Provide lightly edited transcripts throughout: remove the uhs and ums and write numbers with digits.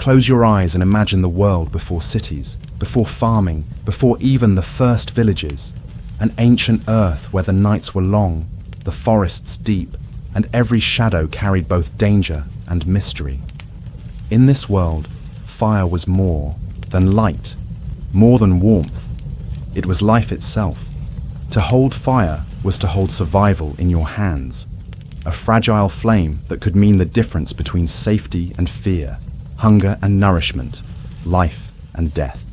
Close your eyes and imagine the world before cities, before farming, before even the first villages. An ancient earth where the nights were long, the forests deep, and every shadow carried both danger and mystery. In this world, fire was more than light, more than warmth. It was life itself. To hold fire was to hold survival in your hands, a fragile flame that could mean the difference between safety and fear, hunger and nourishment, life and death.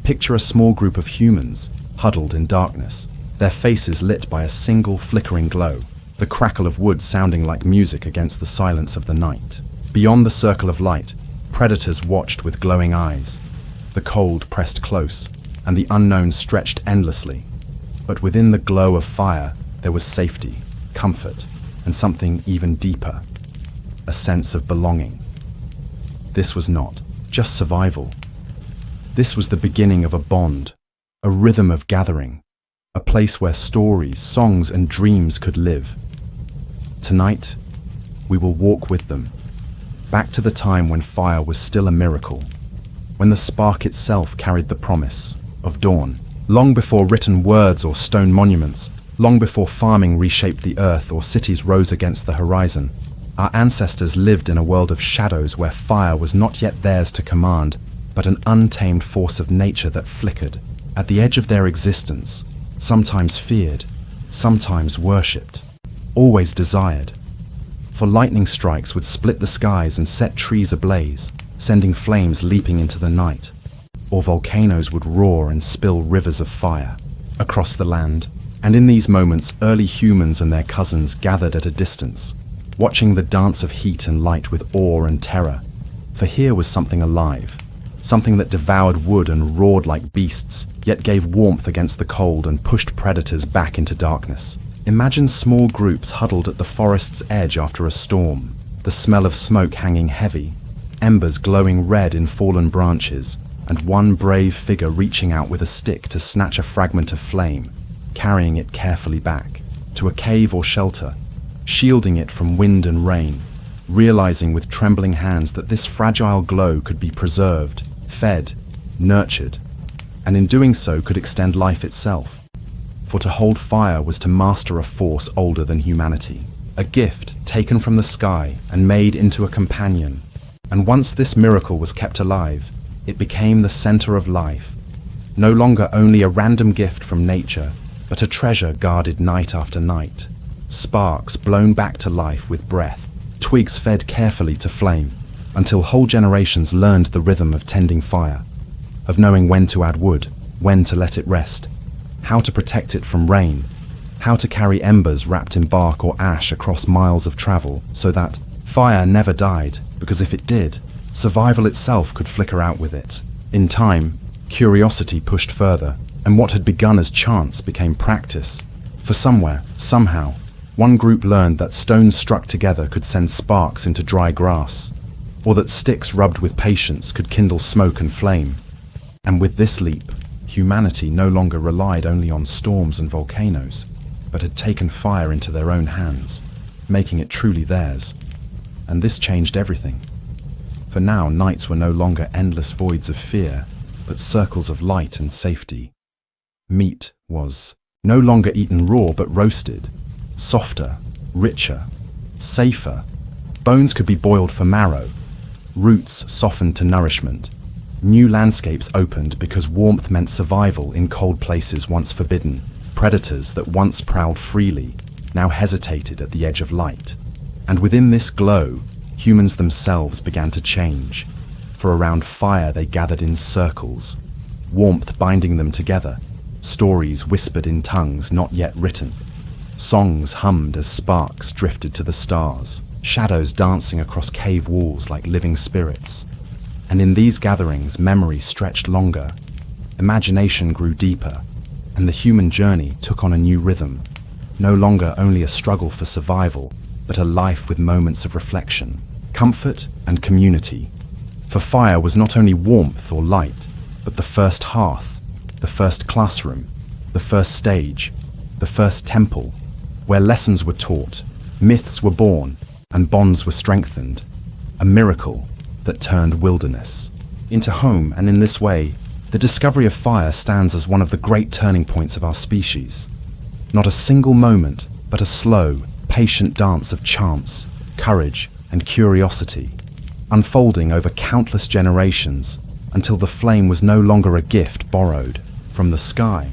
Picture a small group of humans huddled in darkness, their faces lit by a single flickering glow, the crackle of wood sounding like music against the silence of the night. Beyond the circle of light, predators watched with glowing eyes. The cold pressed close, and the unknown stretched endlessly. But within the glow of fire, there was safety, comfort, and something even deeper, a sense of belonging. This was not just survival. This was the beginning of a bond, a rhythm of gathering, a place where stories, songs, and dreams could live. Tonight, we will walk with them, back to the time when fire was still a miracle, when the spark itself carried the promise of dawn. Long before written words or stone monuments, long before farming reshaped the earth or cities rose against the horizon, our ancestors lived in a world of shadows where fire was not yet theirs to command, but an untamed force of nature that flickered at the edge of their existence, sometimes feared, sometimes worshipped, always desired. For lightning strikes would split the skies and set trees ablaze, sending flames leaping into the night, or volcanoes would roar and spill rivers of fire across the land. And in these moments, early humans and their cousins gathered at a distance, watching the dance of heat and light with awe and terror. For here was something alive, something that devoured wood and roared like beasts, yet gave warmth against the cold and pushed predators back into darkness. Imagine small groups huddled at the forest's edge after a storm, the smell of smoke hanging heavy, embers glowing red in fallen branches, and one brave figure reaching out with a stick to snatch a fragment of flame, carrying it carefully back to a cave or shelter, shielding it from wind and rain, realizing with trembling hands that this fragile glow could be preserved, fed, nurtured, and in doing so could extend life itself. For to hold fire was to master a force older than humanity, a gift taken from the sky and made into a companion. And once this miracle was kept alive, it became the center of life, no longer only a random gift from nature, but a treasure guarded night after night. Sparks blown back to life with breath, twigs fed carefully to flame, until whole generations learned the rhythm of tending fire, of knowing when to add wood, when to let it rest, how to protect it from rain, how to carry embers wrapped in bark or ash across miles of travel so that fire never died, because if it did, survival itself could flicker out with it. In time, curiosity pushed further, and what had begun as chance became practice. For somewhere, somehow, one group learned that stones struck together could send sparks into dry grass, or that sticks rubbed with patience could kindle smoke and flame. And with this leap, humanity no longer relied only on storms and volcanoes, but had taken fire into their own hands, making it truly theirs. And this changed everything. For now, nights were no longer endless voids of fear, but circles of light and safety. Meat was no longer eaten raw, but roasted, softer, richer, safer. Bones could be boiled for marrow, roots softened to nourishment. New landscapes opened because warmth meant survival in cold places once forbidden. Predators that once prowled freely now hesitated at the edge of light. And within this glow, humans themselves began to change. For around fire they gathered in circles, warmth binding them together, stories whispered in tongues not yet written. Songs hummed as sparks drifted to the stars, shadows dancing across cave walls like living spirits. And in these gatherings, memory stretched longer, imagination grew deeper, and the human journey took on a new rhythm, no longer only a struggle for survival, but a life with moments of reflection, comfort and community. For fire was not only warmth or light, but the first hearth, the first classroom, the first stage, the first temple, where lessons were taught, myths were born, and bonds were strengthened. A miracle, that turned wilderness into home, and in this way, the discovery of fire stands as one of the great turning points of our species. Not a single moment, but a slow, patient dance of chance, courage, and curiosity, unfolding over countless generations until the flame was no longer a gift borrowed from the sky,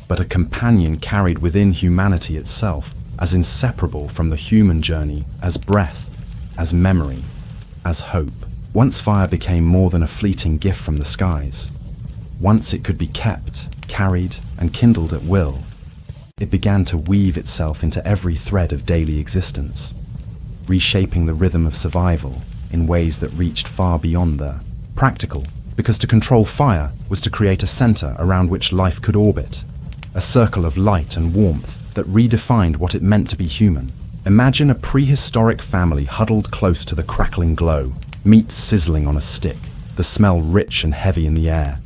but a companion carried within humanity itself, as inseparable from the human journey as breath, as memory, as hope. Once fire became more than a fleeting gift from the skies. Once it could be kept, carried, and kindled at will, it began to weave itself into every thread of daily existence, reshaping the rhythm of survival in ways that reached far beyond the practical, because to control fire was to create a center around which life could orbit, a circle of light and warmth that redefined what it meant to be human. Imagine a prehistoric family huddled close to the crackling glow, meat sizzling on a stick, the smell rich and heavy in the air,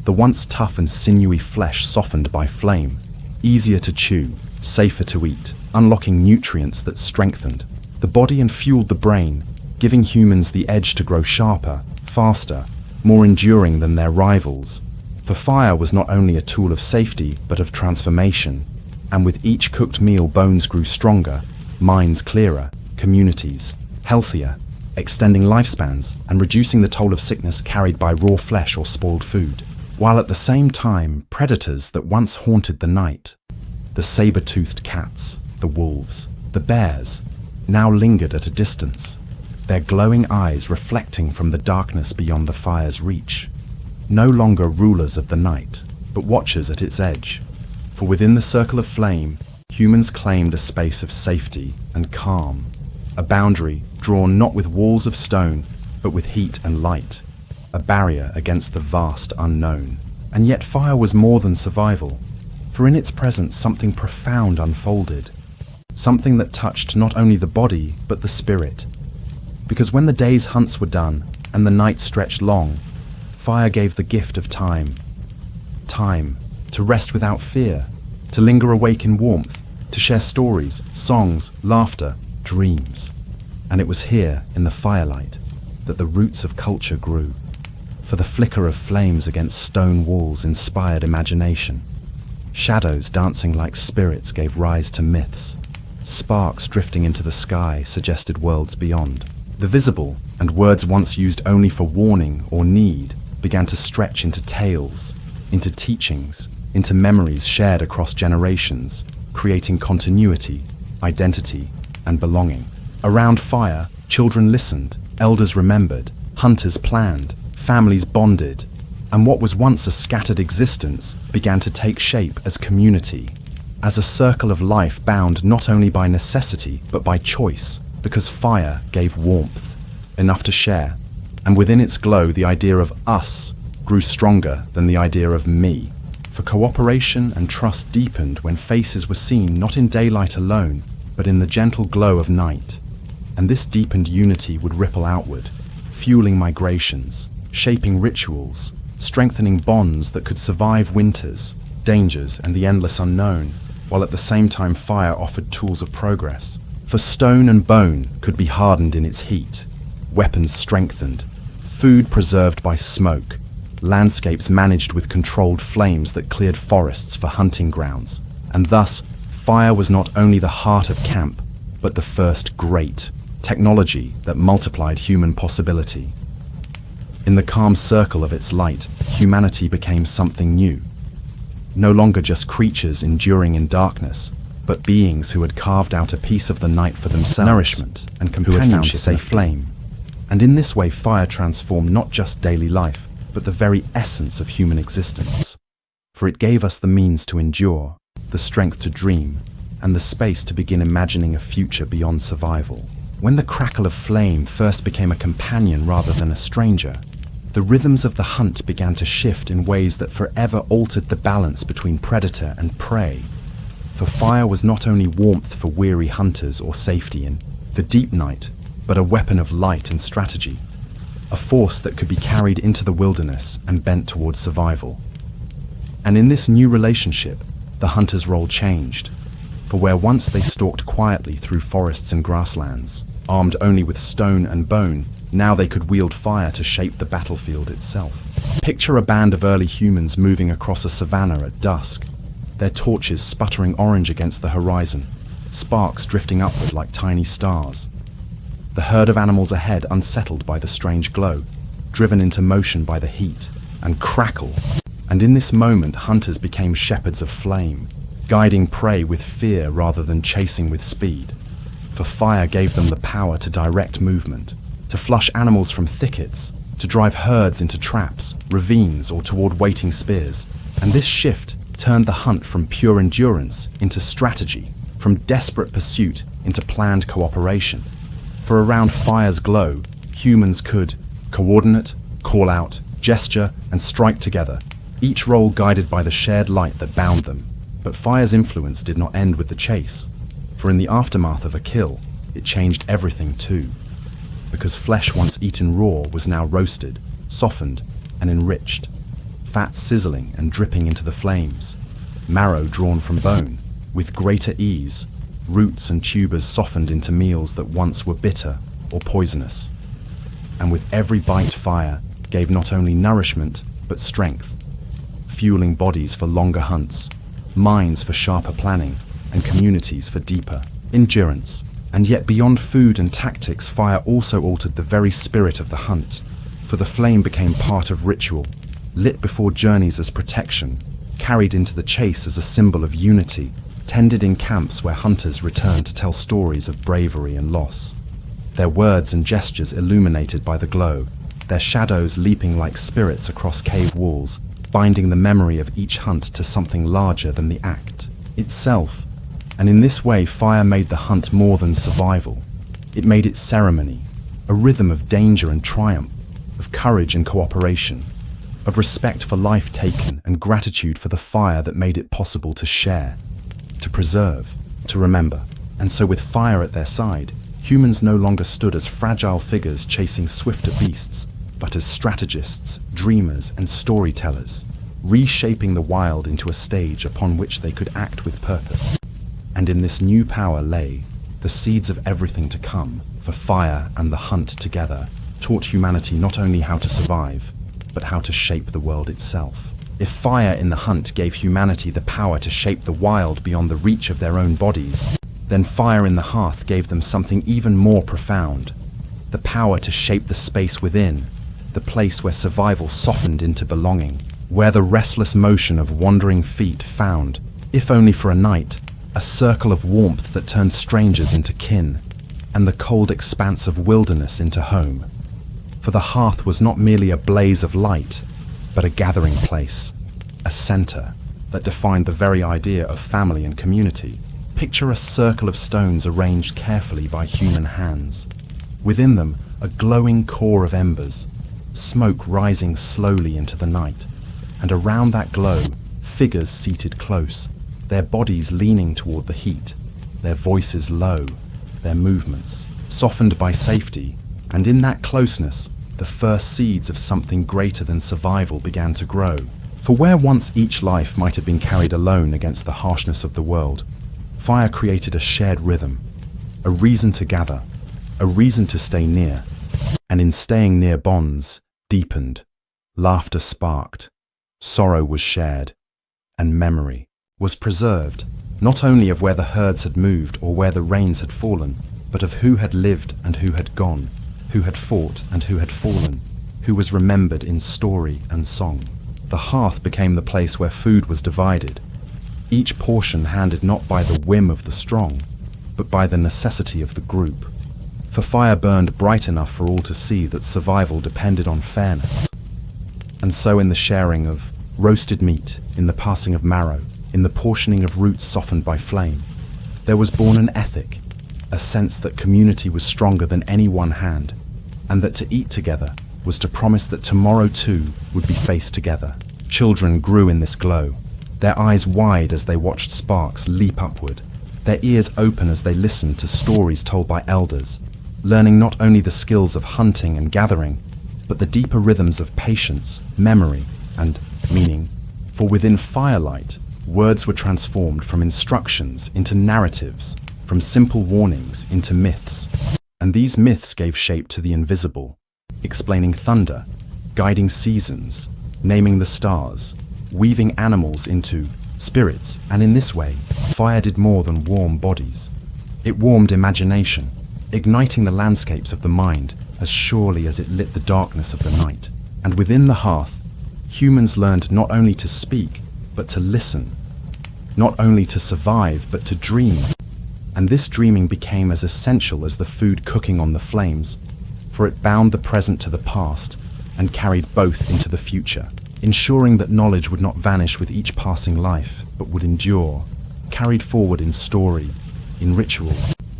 the once tough and sinewy flesh softened by flame, easier to chew, safer to eat, unlocking nutrients that strengthened the body and fueled the brain, giving humans the edge to grow sharper, faster, more enduring than their rivals. For fire was not only a tool of safety, but of transformation, and with each cooked meal bones grew stronger, minds clearer, communities healthier, extending lifespans and reducing the toll of sickness carried by raw flesh or spoiled food. While at the same time, predators that once haunted the night, the saber-toothed cats, the wolves, the bears, now lingered at a distance, their glowing eyes reflecting from the darkness beyond the fire's reach. No longer rulers of the night, but watchers at its edge. For within the circle of flame, humans claimed a space of safety and calm, a boundary drawn not with walls of stone, but with heat and light, a barrier against the vast unknown. And yet fire was more than survival, for in its presence something profound unfolded, something that touched not only the body, but the spirit. Because when the day's hunts were done, and the night stretched long, fire gave the gift of time. Time to rest without fear, to linger awake in warmth, to share stories, songs, laughter, dreams. And it was here, in the firelight, that the roots of culture grew. For the flicker of flames against stone walls inspired imagination. Shadows dancing like spirits gave rise to myths. Sparks drifting into the sky suggested worlds beyond. The visible, and words once used only for warning or need, began to stretch into tales, into teachings, into memories shared across generations, creating continuity, identity, and belonging. Around fire, children listened, elders remembered, hunters planned, families bonded, and what was once a scattered existence began to take shape as community, as a circle of life bound not only by necessity but by choice, because fire gave warmth, enough to share, and within its glow the idea of us grew stronger than the idea of me. For cooperation and trust deepened when faces were seen not in daylight alone, but in the gentle glow of night. And this deepened unity would ripple outward, fueling migrations, shaping rituals, strengthening bonds that could survive winters, dangers, and the endless unknown, while at the same time fire offered tools of progress. For stone and bone could be hardened in its heat, weapons strengthened, food preserved by smoke, landscapes managed with controlled flames that cleared forests for hunting grounds. And thus, fire was not only the heart of camp, but the first great technology that multiplied human possibility. In the calm circle of its light, humanity became something new. No longer just creatures enduring in darkness, but beings who had carved out a piece of the night for themselves, nourishment and companionship in a flame. And in this way, fire transformed not just daily life, but the very essence of human existence. For it gave us the means to endure, the strength to dream, and the space to begin imagining a future beyond survival. When the crackle of flame first became a companion rather than a stranger, the rhythms of the hunt began to shift in ways that forever altered the balance between predator and prey. For fire was not only warmth for weary hunters or safety in the deep night, but a weapon of light and strategy, a force that could be carried into the wilderness and bent towards survival. And in this new relationship, the hunter's role changed. For where once they stalked quietly through forests and grasslands, armed only with stone and bone, Now they could wield fire to shape the battlefield itself. Picture a band of early humans moving across a savanna at dusk, their torches sputtering orange against the horizon, sparks drifting upward like tiny stars. The herd of animals ahead unsettled by the strange glow, driven into motion by the heat, and crackle. And in this moment, hunters became shepherds of flame, guiding prey with fear rather than chasing with speed. For fire gave them the power to direct movement, to flush animals from thickets, to drive herds into traps, ravines, or toward waiting spears. And this shift turned the hunt from pure endurance into strategy, from desperate pursuit into planned cooperation. For around fire's glow, humans could coordinate, call out, gesture, and strike together, each role guided by the shared light that bound them. But fire's influence did not end with the chase, for in the aftermath of a kill, it changed everything too. Because flesh once eaten raw was now roasted, softened, and enriched, fat sizzling and dripping into the flames, marrow drawn from bone, with greater ease, roots and tubers softened into meals that once were bitter or poisonous. And with every bite, fire gave not only nourishment, but strength, fueling bodies for longer hunts, minds for sharper planning, and communities for deeper endurance. And yet beyond food and tactics, fire also altered the very spirit of the hunt, for the flame became part of ritual, lit before journeys as protection, carried into the chase as a symbol of unity, tended in camps where hunters returned to tell stories of bravery and loss. Their words and gestures illuminated by the glow, their shadows leaping like spirits across cave walls, binding the memory of each hunt to something larger than the act itself. And in this way, fire made the hunt more than survival. It made it ceremony, a rhythm of danger and triumph, of courage and cooperation, of respect for life taken and gratitude for the fire that made it possible to share, to preserve, to remember. And so with fire at their side, humans no longer stood as fragile figures chasing swifter beasts, but as strategists, dreamers, and storytellers, reshaping the wild into a stage upon which they could act with purpose. And in this new power lay the seeds of everything to come, for fire and the hunt together taught humanity not only how to survive, but how to shape the world itself. If fire in the hunt gave humanity the power to shape the wild beyond the reach of their own bodies, then fire in the hearth gave them something even more profound, the power to shape the space within, the place where survival softened into belonging, where the restless motion of wandering feet found, if only for a night, a circle of warmth that turned strangers into kin, and the cold expanse of wilderness into home. For the hearth was not merely a blaze of light, but a gathering place, a center that defined the very idea of family and community. Picture a circle of stones arranged carefully by human hands. Within them, a glowing core of embers, smoke rising slowly into the night, and around that glow, figures seated close, their bodies leaning toward the heat, their voices low, their movements softened by safety. And in that closeness, the first seeds of something greater than survival began to grow. For where once each life might have been carried alone against the harshness of the world, fire created a shared rhythm, a reason to gather, a reason to stay near. And in staying near, bonds deepened, laughter sparked, sorrow was shared, and memory was preserved, not only of where the herds had moved or where the rains had fallen, but of who had lived and who had gone, who had fought and who had fallen, who was remembered in story and song. The hearth became the place where food was divided, each portion handed not by the whim of the strong, but by the necessity of the group. For fire burned bright enough for all to see that survival depended on fairness. And so in the sharing of roasted meat, in the passing of marrow, in the portioning of roots softened by flame, there was born an ethic, a sense that community was stronger than any one hand, and that to eat together was to promise that tomorrow too would be faced together. Children grew in this glow, their eyes wide as they watched sparks leap upward, their ears open as they listened to stories told by elders, learning not only the skills of hunting and gathering, but the deeper rhythms of patience, memory, and meaning. For within firelight, words were transformed from instructions into narratives, from simple warnings into myths. And these myths gave shape to the invisible, explaining thunder, guiding seasons, naming the stars, weaving animals into spirits, and in this way, fire did more than warm bodies. It warmed imagination, igniting the landscapes of the mind as surely as it lit the darkness of the night. And within the hearth, humans learned not only to speak, but to listen, not only to survive, but to dream. And this dreaming became as essential as the food cooking on the flames, for it bound the present to the past and carried both into the future, ensuring that knowledge would not vanish with each passing life, but would endure, carried forward in story, in ritual,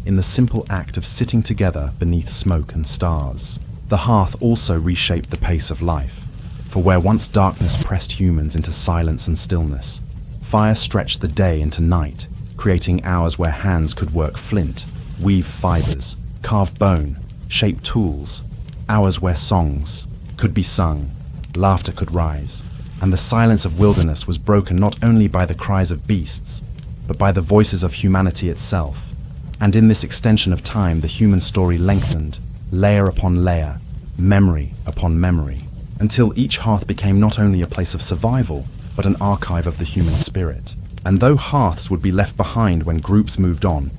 in the simple act of sitting together beneath smoke and stars. The hearth also reshaped the pace of life, for where once darkness pressed humans into silence and stillness, fire stretched the day into night, creating hours where hands could work flint, weave fibers, carve bone, shape tools, hours where songs could be sung, laughter could rise, and the silence of wilderness was broken not only by the cries of beasts, but by the voices of humanity itself. And in this extension of time, the human story lengthened, layer upon layer, memory upon memory, until each hearth became not only a place of survival, but an archive of the human spirit. And though hearths would be left behind when groups moved on,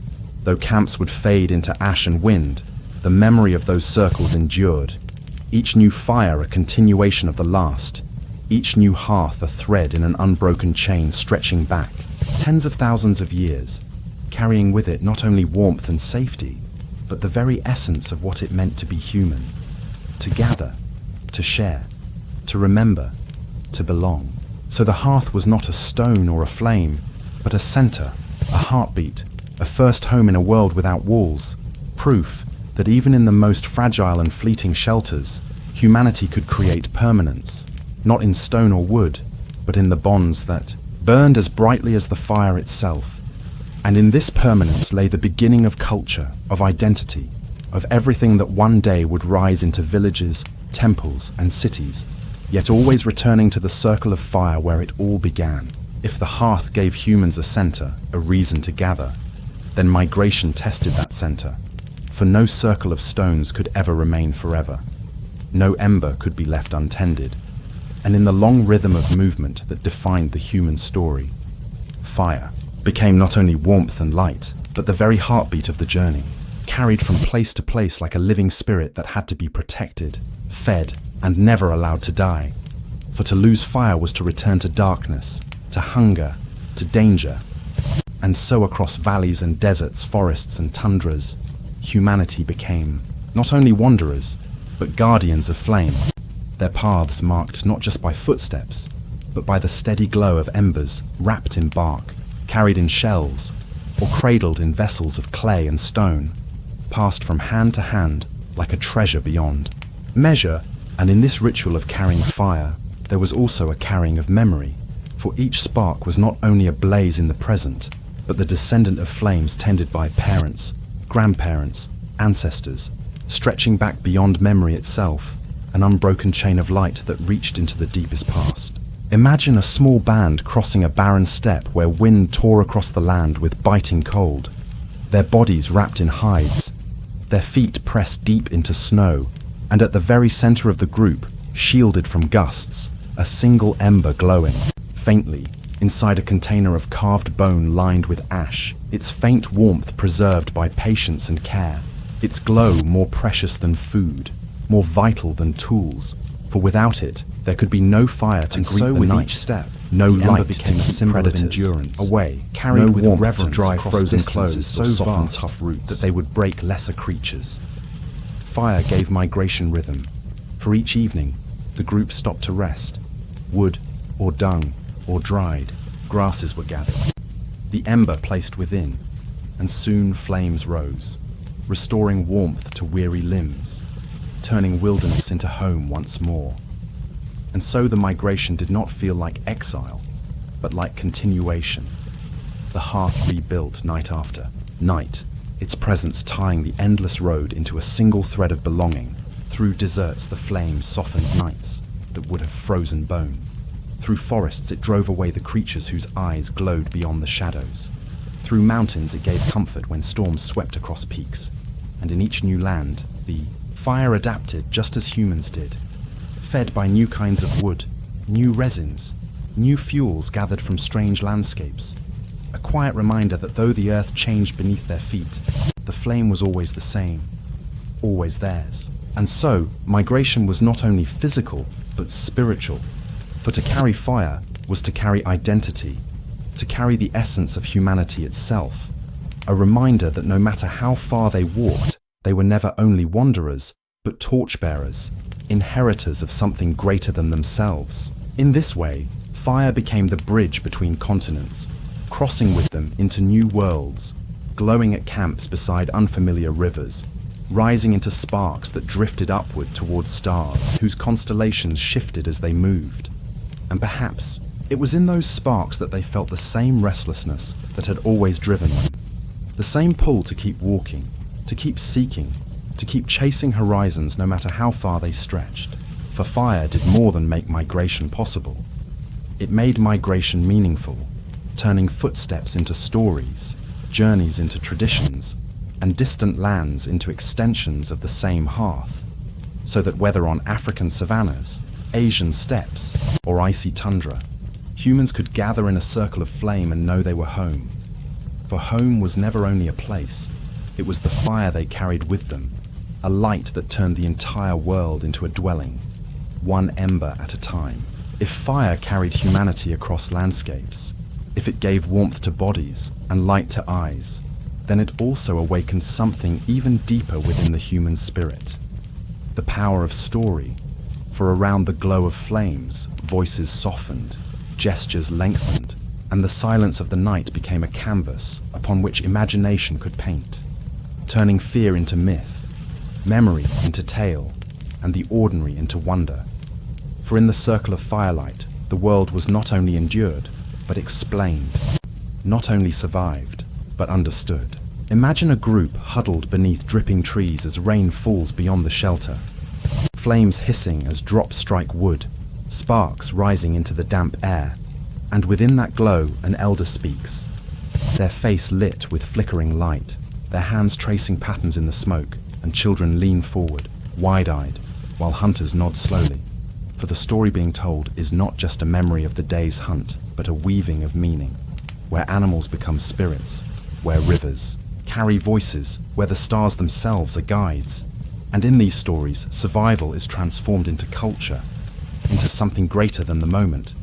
though camps would fade into ash and wind, the memory of those circles endured, each new fire a continuation of the last, each new hearth a thread in an unbroken chain stretching back tens of thousands of years, carrying with it not only warmth and safety, but the very essence of what it meant to be human, to gather, to share, to remember, to belong. So the hearth was not a stone or a flame, but a center, a heartbeat, a first home in a world without walls, proof that even in the most fragile and fleeting shelters, humanity could create permanence, not in stone or wood, but in the bonds that burned as brightly as the fire itself. And in this permanence lay the beginning of culture, of identity, of everything that one day would rise into villages, temples, and cities, yet always returning to the circle of fire where it all began. If the hearth gave humans a center, a reason to gather, then migration tested that center, for no circle of stones could ever remain forever. No ember could be left untended. And in the long rhythm of movement that defined the human story, fire became not only warmth and light, but the very heartbeat of the journey, carried from place to place like a living spirit that had to be protected, fed, and never allowed to die. For to lose fire was to return to darkness, to hunger, to danger. And so across valleys and deserts, forests and tundras, humanity became not only wanderers, but guardians of flame, their paths marked not just by footsteps, but by the steady glow of embers wrapped in bark, carried in shells, or cradled in vessels of clay and stone, passed from hand to hand like a treasure beyond measure. And in this ritual of carrying fire, there was also a carrying of memory, for each spark was not only a blaze in the present, but the descendant of flames tended by parents, grandparents, ancestors, stretching back beyond memory itself, an unbroken chain of light that reached into the deepest past. Imagine a small band crossing a barren steppe where wind tore across the land with biting cold, their bodies wrapped in hides, their feet pressed deep into snow, and at the very center of the group, shielded from gusts, a single ember glowing, faintly, inside a container of carved bone lined with ash, its faint warmth preserved by patience and care, its glow more precious than food, more vital than tools, for without it, there could be no fire to greet the night. Each step, no light became a symbol of endurance, away, carried with warmth to dry frozen clothes so soften tough roots that they would break lesser creatures. Fire gave migration rhythm. For each evening, the group stopped to rest. Wood, or dung, or dried, grasses were gathered. The ember placed within, and soon flames rose, restoring warmth to weary limbs, turning wilderness into home once more. And so the migration did not feel like exile, but like continuation. The hearth rebuilt night after night, its presence tying the endless road into a single thread of belonging. Through deserts the flames softened nights that would have frozen bone. Through forests it drove away the creatures whose eyes glowed beyond the shadows. Through mountains it gave comfort when storms swept across peaks. And in each new land, the Fire adapted just as humans did, fed by new kinds of wood, new resins, new fuels gathered from strange landscapes. A quiet reminder that though the earth changed beneath their feet, the flame was always the same, always theirs. And so, migration was not only physical, but spiritual. For to carry fire was to carry identity, to carry the essence of humanity itself. A reminder that no matter how far they walked, they were never only wanderers, but torchbearers, inheritors of something greater than themselves. In this way, fire became the bridge between continents, crossing with them into new worlds, glowing at camps beside unfamiliar rivers, rising into sparks that drifted upward towards stars whose constellations shifted as they moved. And perhaps it was in those sparks that they felt the same restlessness that had always driven them, the same pull to keep walking, to keep seeking, to keep chasing horizons no matter how far they stretched. For fire did more than make migration possible. It made migration meaningful, turning footsteps into stories, journeys into traditions, and distant lands into extensions of the same hearth, so that whether on African savannas, Asian steppes, or icy tundra, humans could gather in a circle of flame and know they were home. For home was never only a place, it was the fire they carried with them, a light that turned the entire world into a dwelling, one ember at a time. If fire carried humanity across landscapes, if it gave warmth to bodies and light to eyes, then it also awakened something even deeper within the human spirit. The power of story, for around the glow of flames, voices softened, gestures lengthened, and the silence of the night became a canvas upon which imagination could paint, turning fear into myth, memory into tale, and the ordinary into wonder. For in the circle of firelight, the world was not only endured, but explained, not only survived, but understood. Imagine a group huddled beneath dripping trees as rain falls beyond the shelter, flames hissing as drops strike wood, sparks rising into the damp air, and within that glow an elder speaks, their face lit with flickering light, their hands tracing patterns in the smoke, and children lean forward, wide-eyed, while hunters nod slowly. For the story being told is not just a memory of the day's hunt, but a weaving of meaning, where animals become spirits, where rivers carry voices, where the stars themselves are guides. And in these stories, survival is transformed into culture, into something greater than the moment,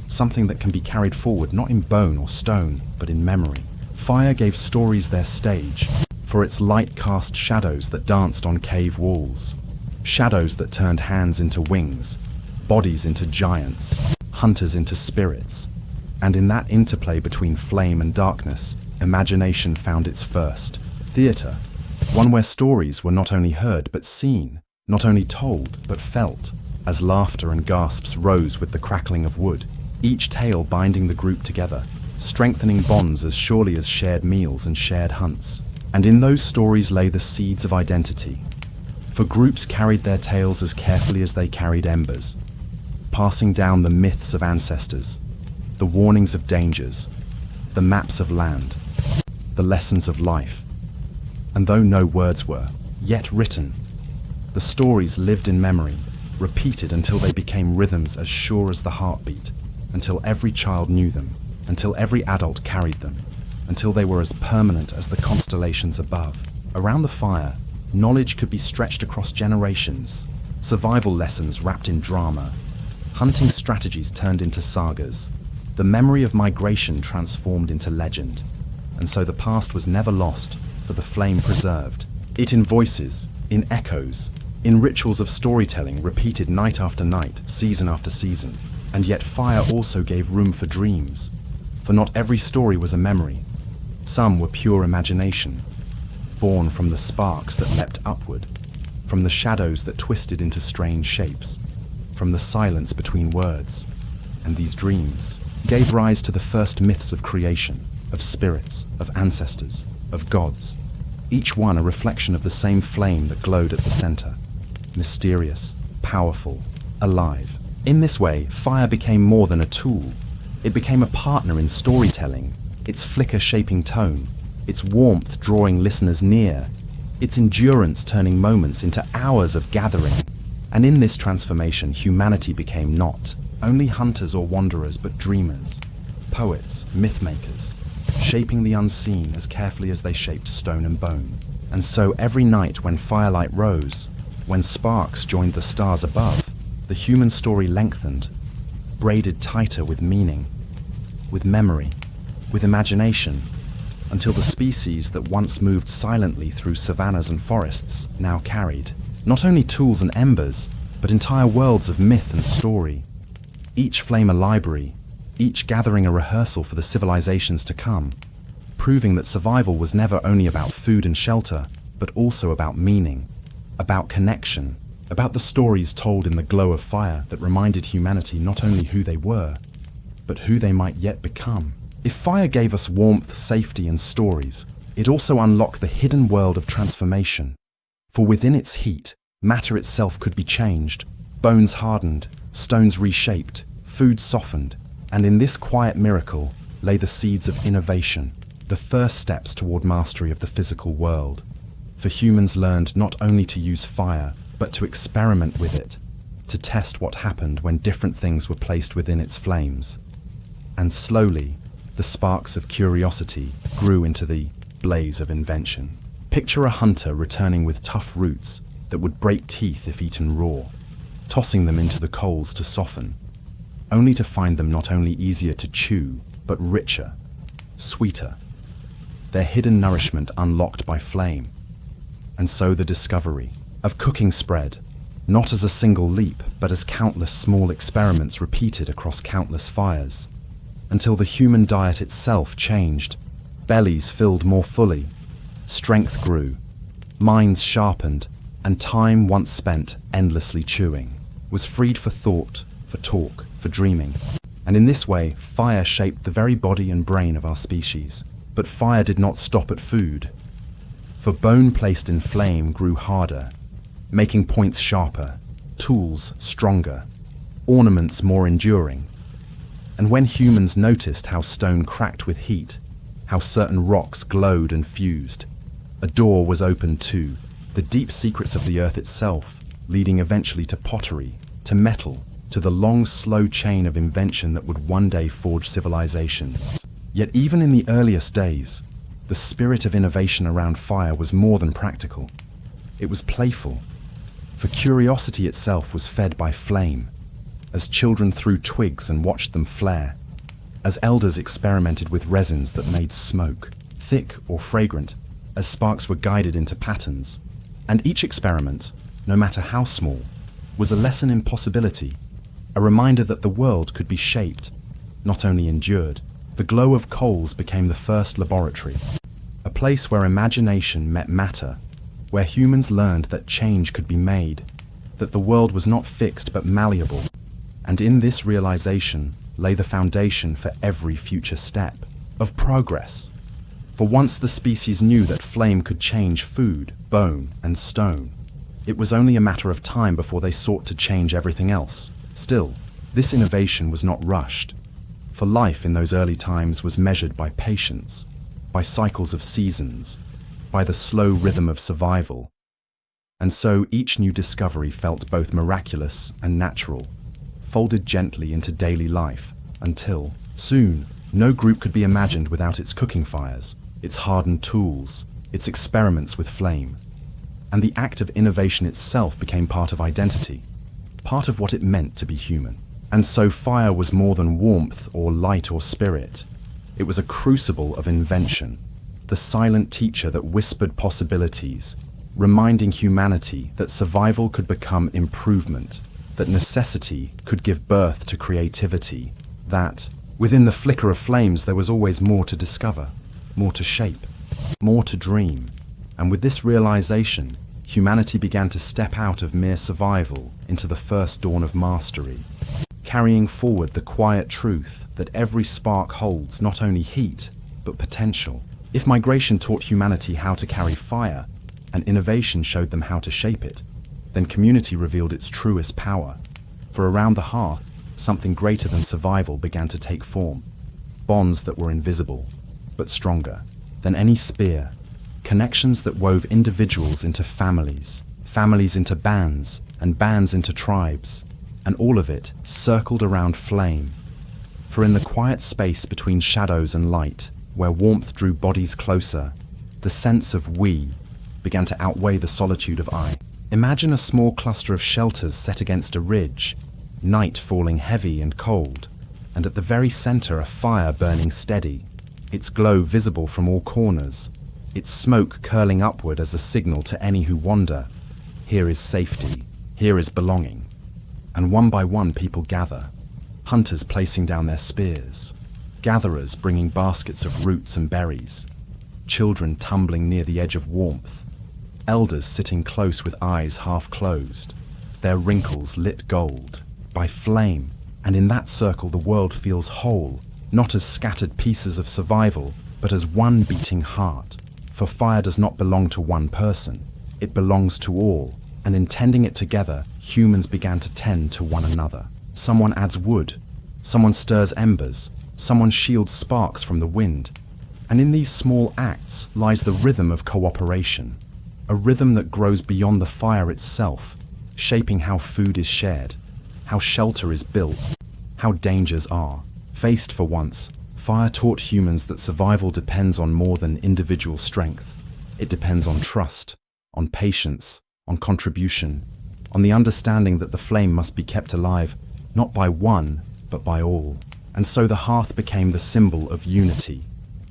something that can be carried forward not in bone or stone, but in memory. Fire gave stories their stage, for its light cast shadows that danced on cave walls, shadows that turned hands into wings, bodies into giants, hunters into spirits. And in that interplay between flame and darkness, imagination found its first theatre, one where stories were not only heard but seen, not only told but felt, as laughter and gasps rose with the crackling of wood, each tale binding the group together, strengthening bonds as surely as shared meals and shared hunts. And in those stories lay the seeds of identity, for groups carried their tales as carefully as they carried embers, passing down the myths of ancestors, the warnings of dangers, the maps of land, the lessons of life. And though no words were yet written, the stories lived in memory, repeated until they became rhythms as sure as the heartbeat, until every child knew them, until every adult carried them, until they were as permanent as the constellations above. Around the fire, knowledge could be stretched across generations, survival lessons wrapped in drama, hunting strategies turned into sagas, the memory of migration transformed into legend. And so the past was never lost, for the flame preserved. It in voices, in echoes, in rituals of storytelling repeated night after night, season after season. And yet fire also gave room for dreams, for not every story was a memory. Some were pure imagination, born from the sparks that leapt upward, from the shadows that twisted into strange shapes, from the silence between words. And these dreams gave rise to the first myths of creation, of spirits, of ancestors, of gods, each one a reflection of the same flame that glowed at the center, mysterious, powerful, alive. In this way, fire became more than a tool. It became a partner in storytelling, its flicker shaping tone, its warmth drawing listeners near, its endurance turning moments into hours of gathering. And in this transformation, humanity became not only hunters or wanderers, but dreamers, poets, myth-makers, shaping the unseen as carefully as they shaped stone and bone. And so every night when firelight rose, when sparks joined the stars above, the human story lengthened, braided tighter with meaning, with memory, with imagination, until the species that once moved silently through savannas and forests now carried not only tools and embers, but entire worlds of myth and story, each flame a library, each gathering a rehearsal for the civilizations to come, proving that survival was never only about food and shelter, but also about meaning, about connection, about the stories told in the glow of fire that reminded humanity not only who they were, but who they might yet become. If fire gave us warmth, safety, and stories, it also unlocked the hidden world of transformation. For within its heat, matter itself could be changed, bones hardened, stones reshaped, food softened, and in this quiet miracle lay the seeds of innovation, the first steps toward mastery of the physical world. For humans learned not only to use fire, but to experiment with it, to test what happened when different things were placed within its flames. And slowly, the sparks of curiosity grew into the blaze of invention. Picture a hunter returning with tough roots that would break teeth if eaten raw, tossing them into the coals to soften, only to find them not only easier to chew, but richer, sweeter, their hidden nourishment unlocked by flame. And so the discovery of cooking spread, not as a single leap, but as countless small experiments repeated across countless fires, until the human diet itself changed. Bellies filled more fully, strength grew, minds sharpened, and time once spent endlessly chewing was freed for thought, for talk, for dreaming. And in this way, fire shaped the very body and brain of our species. But fire did not stop at food. For bone placed in flame grew harder, making points sharper, tools stronger, ornaments more enduring. And when humans noticed how stone cracked with heat, how certain rocks glowed and fused, a door was opened to the deep secrets of the earth itself, leading eventually to pottery, to metal, to the long, slow chain of invention that would one day forge civilizations. Yet even in the earliest days, the spirit of innovation around fire was more than practical. It was playful, for curiosity itself was fed by flame, as children threw twigs and watched them flare, as elders experimented with resins that made smoke, thick or fragrant, as sparks were guided into patterns. And each experiment, no matter how small, was a lesson in possibility, a reminder that the world could be shaped, not only endured. The glow of coals became the first laboratory, a place where imagination met matter, where humans learned that change could be made, that the world was not fixed but malleable. And in this realization lay the foundation for every future step of progress. For once the species knew that flame could change food, bone, and stone, it was only a matter of time before they sought to change everything else. Still, this innovation was not rushed, for life in those early times was measured by patience, by cycles of seasons, by the slow rhythm of survival. And so each new discovery felt both miraculous and natural, folded gently into daily life, until, soon, no group could be imagined without its cooking fires, its hardened tools, its experiments with flame. And the act of innovation itself became part of identity, part of what it meant to be human. And so fire was more than warmth or light or spirit. It was a crucible of invention, the silent teacher that whispered possibilities, reminding humanity that survival could become improvement, that necessity could give birth to creativity, that, within the flicker of flames, there was always more to discover, more to shape, more to dream. And with this realization, humanity began to step out of mere survival into the first dawn of mastery, carrying forward the quiet truth that every spark holds not only heat, but potential. If migration taught humanity how to carry fire, and innovation showed them how to shape it, then community revealed its truest power. For around the hearth, something greater than survival began to take form. Bonds that were invisible, but stronger than any spear, Connections that wove individuals into families, families into bands, and bands into tribes, and all of it circled around flame. For in the quiet space between shadows and light, where warmth drew bodies closer, the sense of we began to outweigh the solitude of I. Imagine a small cluster of shelters set against a ridge, night falling heavy and cold, and at the very center a fire burning steady, its glow visible from all corners, its smoke curling upward as a signal to any who wander. Here is safety, here is belonging. And one by one people gather, hunters placing down their spears, gatherers bringing baskets of roots and berries, children tumbling near the edge of warmth, elders sitting close with eyes half closed, their wrinkles lit gold by flame, and in that circle the world feels whole, not as scattered pieces of survival, but as one beating heart. For fire does not belong to one person, it belongs to all, and in tending it together, humans began to tend to one another. Someone adds wood, someone stirs embers, someone shields sparks from the wind. And in these small acts lies the rhythm of cooperation, a rhythm that grows beyond the fire itself, shaping how food is shared, how shelter is built, how dangers are faced. For once, fire taught humans that survival depends on more than individual strength. It depends on trust, on patience, on contribution, on the understanding that the flame must be kept alive, not by one, but by all. And so the hearth became the symbol of unity,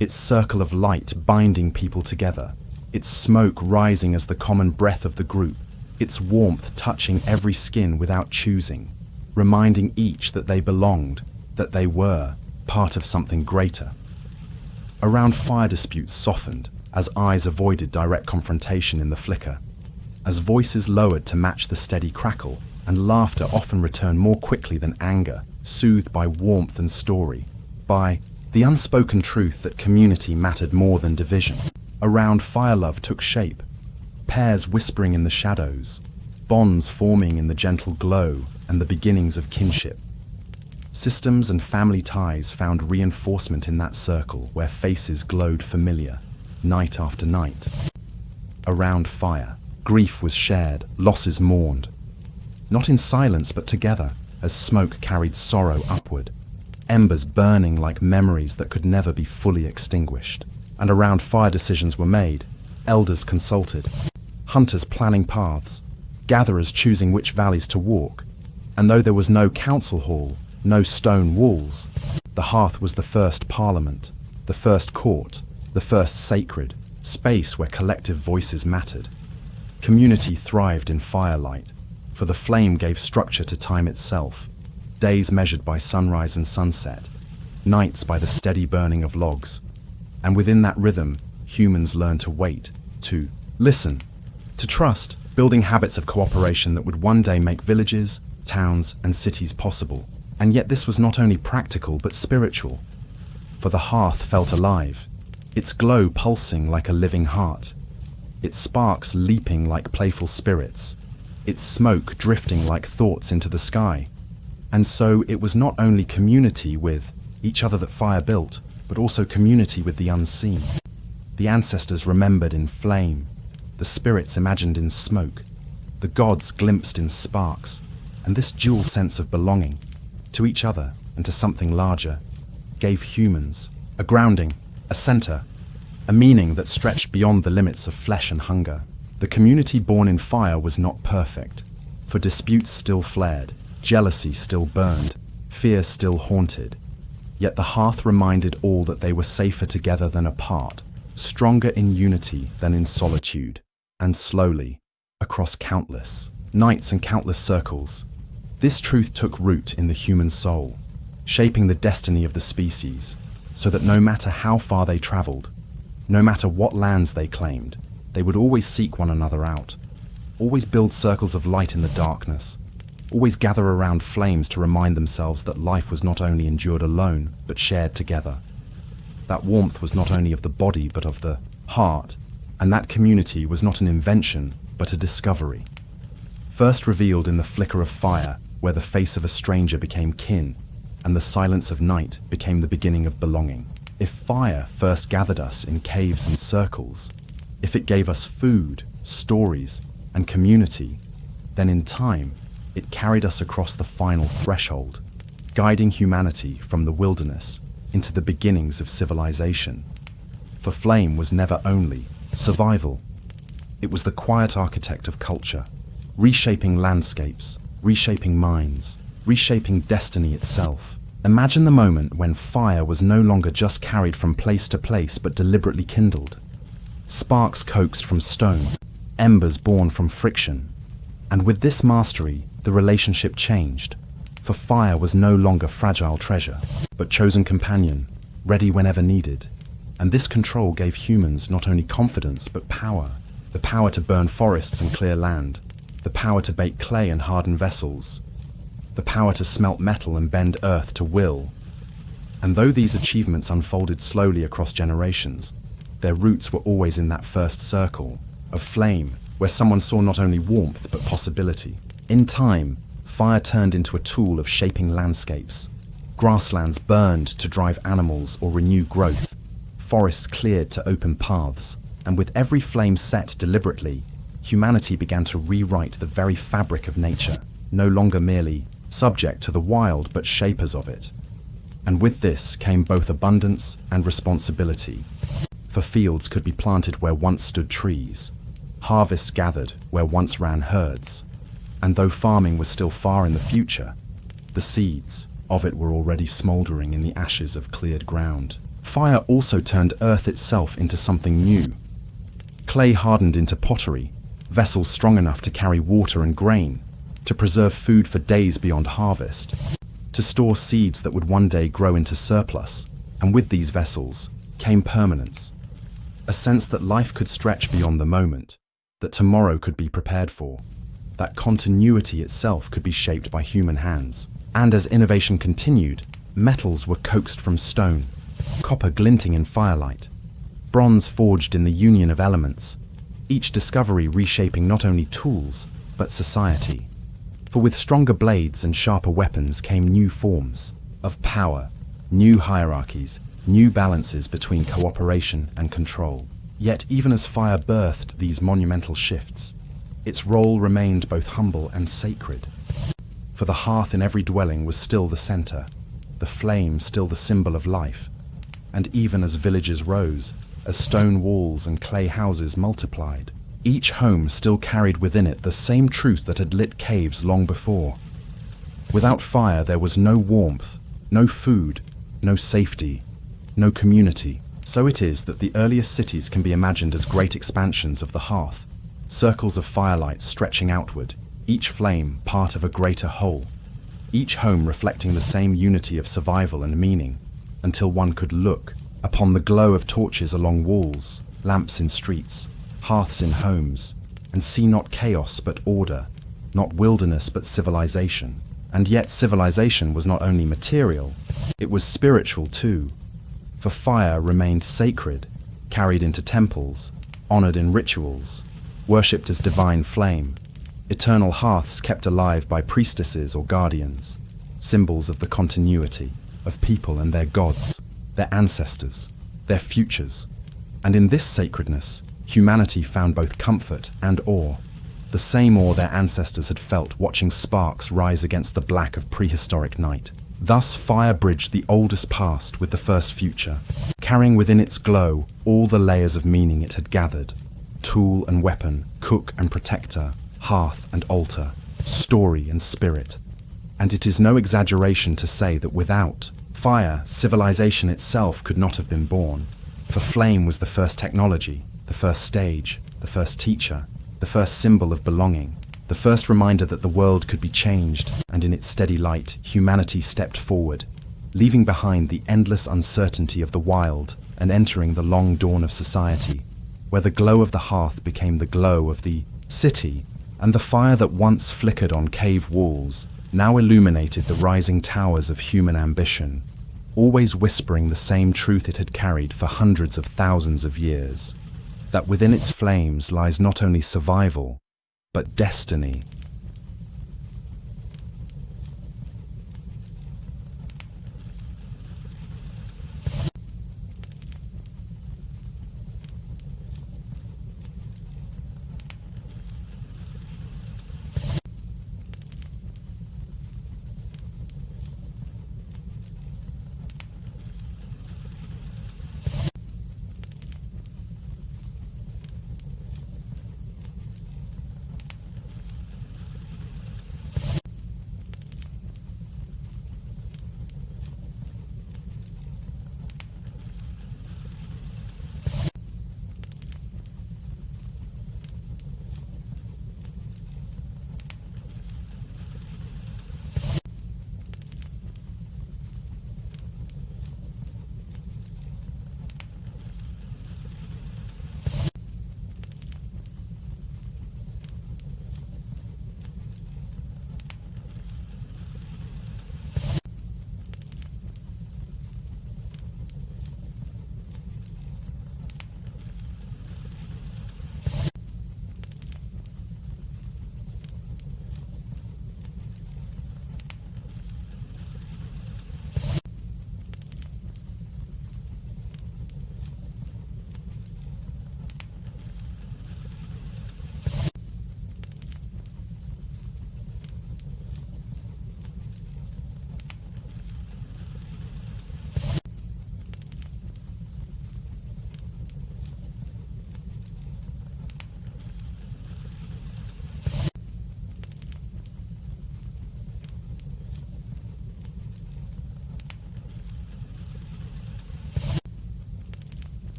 its circle of light binding people together, its smoke rising as the common breath of the group, its warmth touching every skin without choosing, reminding each that they belonged, that they were part of something greater. Around fire disputes softened as eyes avoided direct confrontation in the flicker, as voices lowered to match the steady crackle, and laughter often returned more quickly than anger, soothed by warmth and story, by the unspoken truth that community mattered more than division. Around fire love took shape, pairs whispering in the shadows, bonds forming in the gentle glow, and the beginnings of kinship. Systems and family ties found reinforcement in that circle where faces glowed familiar, night after night. Around fire, grief was shared, losses mourned, not in silence but together, as smoke carried sorrow upward, embers burning like memories that could never be fully extinguished. And around fire decisions were made, elders consulted, hunters planning paths, gatherers choosing which valleys to walk. And though there was no council hall, no stone walls, the hearth was the first parliament, the first court, the first sacred space where collective voices mattered. Community thrived in firelight, for the flame gave structure to time itself, days measured by sunrise and sunset, nights by the steady burning of logs. And within that rhythm, humans learned to wait, to listen, to trust, building habits of cooperation that would one day make villages, towns, and cities possible. And yet this was not only practical but spiritual, for the hearth felt alive, its glow pulsing like a living heart, its sparks leaping like playful spirits, its smoke drifting like thoughts into the sky. And so it was not only community with each other that fire built, but also community with the unseen. The ancestors remembered in flame, the spirits imagined in smoke, the gods glimpsed in sparks, and this dual sense of belonging, to each other and to something larger, gave humans a grounding, a center, a meaning that stretched beyond the limits of flesh and hunger. The community born in fire was not perfect, for disputes still flared, jealousy still burned, fear still haunted. Yet the hearth reminded all that they were safer together than apart, stronger in unity than in solitude. And slowly, across countless nights and countless circles, this truth took root in the human soul, shaping the destiny of the species, so that no matter how far they traveled, no matter what lands they claimed, they would always seek one another out, always build circles of light in the darkness, always gather around flames to remind themselves that life was not only endured alone, but shared together. That warmth was not only of the body, but of the heart, and that community was not an invention, but a discovery. First revealed in the flicker of fire, where the face of a stranger became kin, and the silence of night became the beginning of belonging. If fire first gathered us in caves and circles, if it gave us food, stories, and community, then in time, it carried us across the final threshold, guiding humanity from the wilderness into the beginnings of civilization. For flame was never only survival. It was the quiet architect of culture, reshaping landscapes, reshaping minds, reshaping destiny itself. Imagine the moment when fire was no longer just carried from place to place but deliberately kindled. Sparks coaxed from stone, embers born from friction. And with this mastery, the relationship changed. For fire was no longer fragile treasure, but chosen companion, ready whenever needed. And this control gave humans not only confidence but power. The power to burn forests and clear land. The power to bake clay and harden vessels. The power to smelt metal and bend earth to will. And though these achievements unfolded slowly across generations, their roots were always in that first circle of flame, where someone saw not only warmth but possibility. In time, fire turned into a tool of shaping landscapes. Grasslands burned to drive animals or renew growth. Forests cleared to open paths. And with every flame set deliberately, humanity began to rewrite the very fabric of nature, no longer merely subject to the wild but shapers of it. And with this came both abundance and responsibility. For fields could be planted where once stood trees, harvests gathered where once ran herds. And though farming was still far in the future, the seeds of it were already smouldering in the ashes of cleared ground. Fire also turned earth itself into something new. Clay hardened into pottery, vessels strong enough to carry water and grain, to preserve food for days beyond harvest, to store seeds that would one day grow into surplus. And with these vessels came permanence, a sense that life could stretch beyond the moment, that tomorrow could be prepared for, that continuity itself could be shaped by human hands. And as innovation continued, metals were coaxed from stone, copper glinting in firelight, bronze forged in the union of elements, each discovery reshaping not only tools, but society. For with stronger blades and sharper weapons came new forms of power, new hierarchies, new balances between cooperation and control. Yet even as fire birthed these monumental shifts, its role remained both humble and sacred. For the hearth in every dwelling was still the center, the flame still the symbol of life. And even as villages rose, as stone walls and clay houses multiplied, each home still carried within it the same truth that had lit caves long before. Without fire there was no warmth, no food, no safety, no community. So it is that the earliest cities can be imagined as great expansions of the hearth, circles of firelight stretching outward, each flame part of a greater whole, each home reflecting the same unity of survival and meaning, until one could look upon the glow of torches along walls, lamps in streets, hearths in homes, and see not chaos but order, not wilderness but civilization. And yet civilization was not only material, it was spiritual too. For fire remained sacred, carried into temples, honored in rituals, worshipped as divine flame, eternal hearths kept alive by priestesses or guardians, symbols of the continuity of people and their gods, their ancestors, their futures. And in this sacredness, humanity found both comfort and awe, the same awe their ancestors had felt watching sparks rise against the black of prehistoric night. Thus fire bridged the oldest past with the first future, carrying within its glow all the layers of meaning it had gathered: tool and weapon, cook and protector, hearth and altar, story and spirit. And it is no exaggeration to say that without fire, civilization itself could not have been born. For flame was the first technology, the first stage, the first teacher, the first symbol of belonging, the first reminder that the world could be changed, and in its steady light, humanity stepped forward, leaving behind the endless uncertainty of the wild and entering the long dawn of society, where the glow of the hearth became the glow of the city, and the fire that once flickered on cave walls now illuminated the rising towers of human ambition, always whispering the same truth it had carried for hundreds of thousands of years, that within its flames lies not only survival, but destiny.